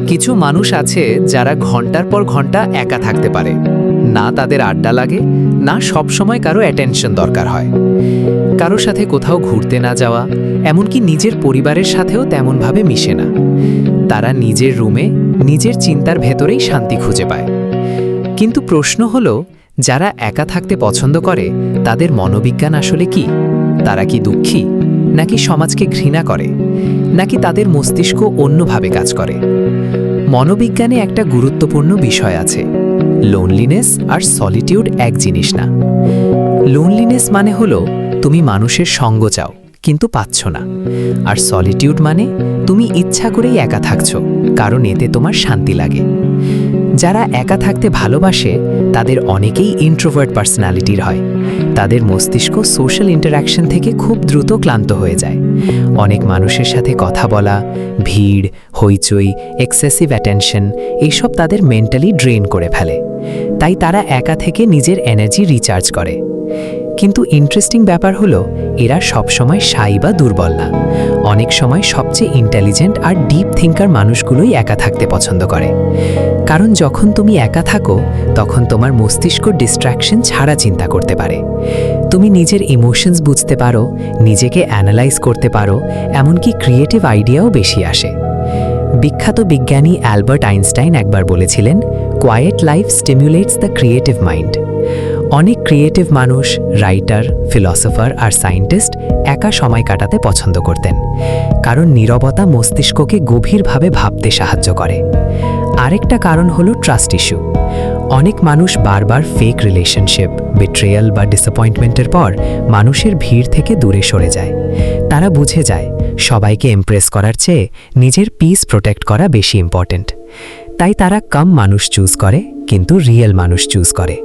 কিছু মানুষ আছে যারা ঘন্টার পর ঘন্টা একা থাকতে পারে, না তাদের আড্ডা লাগে, না সব সময় কারো অ্যাটেনশন দরকার হয়। কারো সাথে কোথাও ঘুরতে না যাওয়া, এমনকি নিজের পরিবারের সাথেও তেমনভাবে মিশে না। তারা নিজের রুমে নিজের চিন্তার ভেতরেই শান্তি খুঁজে পায়। কিন্তু প্রশ্ন হলো, যারা একা থাকতে পছন্দ করে তাদের মনোবিজ্ঞান আসলে কি? তারা কি দুঃখী, নাকি সমাজকে ঘৃণা করে, নাকি তাদের মস্তিষ্ক অন্যভাবে কাজ করে? মনোবিজ্ঞানে একটা গুরুত্বপূর্ণ বিষয় আছে। লোনলিনেস আর সলিটিউড এক জিনিস না। লোনলিনেস মানে হলো তুমি মানুষের সঙ্গ চাও কিন্তু পাচ্ছ না, আর সলিটিউড মানে তুমি ইচ্ছা করেই একা থাকছো, কারণ এতে তোমার শান্তি লাগে। যারা একা থাকতে ভালোবাসে তাদের অনেকেই ইন্ট্রোভার্ট পার্সোনালিটির হয়। তাদের মস্তিষ্ক সোশ্যাল ইন্টারঅ্যাকশন থেকে খুব দ্রুত ক্লান্ত হয়ে যায়। অনেক মানুষের সাথে কথা বলা, ভিড়, হইচই, এক্সেসিভ অ্যাটেনশন এইসব তাদের মেন্টালি ড্রেন করে ফেলে। তাই তারা একা থেকে নিজের এনার্জি রিচার্জ করে। কিন্তু ইন্টারেস্টিং ব্যাপার হলো, এরা সবসময় শাই বা দুর্বল না। অনেক সময় সবচেয়ে ইন্টেলিজেন্ট আর ডিপ থিঙ্কার মানুষগুলোই একা থাকতে পছন্দ করে। কারণ যখন তুমি একা থাকো তখন তোমার মস্তিষ্ক ডিস্ট্র্যাকশন ছাড়া চিন্তা করতে পারে। তুমি নিজের ইমোশনস বুঝতে পারো, নিজেকে অ্যানালাইজ করতে পারো, এমনকি ক্রিয়েটিভ আইডিয়াও বেশি আসে। বিখ্যাত বিজ্ঞানী অ্যালবার্ট আইনস্টাইন একবার বলেছিলেন, quiet life stimulates the creative mind. অনেক ক্রিয়েটিভ মানুষ, রাইটার, ফিলসফার আর সায়েন্টিস্ট একা সময় কাটাতে পছন্দ করতেন, কারণ নীরবতা মস্তিষ্ককে গভীরভাবে ভাবতে সাহায্য করে। আরেকটা কারণ হলো ট্রাস্ট ইস্যু। অনেক মানুষ বারবার ফেক রিলেশনশিপ, বিট্রেয়াল বা ডিসঅ্যাপয়েন্টমেন্টের পর মানুষের ভিড় থেকে দূরে সরে যায়। তারা বুঝে যায় সবাইকে ইমপ্রেস করার চেয়ে নিজের পিস প্রোটেক্ট করা বেশি ইম্পর্ট্যান্ট। তাই তারা কম মানুষ চুজ করে, কিন্তু রিয়েল মানুষ চুজ করে।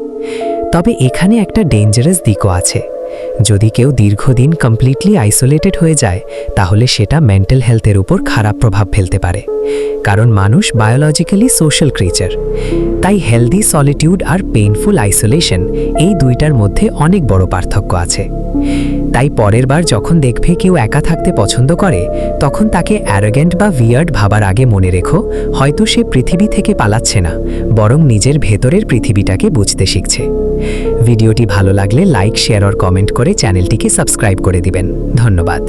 তবে এখানে একটা ডেঞ্জারাস দিকও আছে। যদি কেউ দীর্ঘদিন কমপ্লিটলি আইসোলেটেড হয়ে যায়, তাহলে সেটা মেন্টাল হেলথের উপর খারাপ প্রভাব ফেলতে পারে। কারণ মানুষ বায়োলজিক্যালি সোশ্যাল ক্রিচার। তাই হেলদি সলিটিউড আর পেইনফুল আইসোলেশন, এই দুইটার মধ্যে অনেক বড় পার্থক্য আছে। তাই পরের বার যখন দেখবে কেউ একা থাকতে পছন্দ করে, তখন তাকে অ্যারোগ্যান্ট বা উইয়ার্ড ভাবার আগে মনে রেখো, হয়তো সে পৃথিবী থেকে পালাচ্ছে না, বরং নিজের ভেতরের পৃথিবীটাকে বুঝতে শিখছে। ভিডিওটি ভালো লাগলে লাইক, শেয়ার আর কমেন্ট করে চ্যানেলটিকে সাবস্ক্রাইব করে দিবেন। ধন্যবাদ।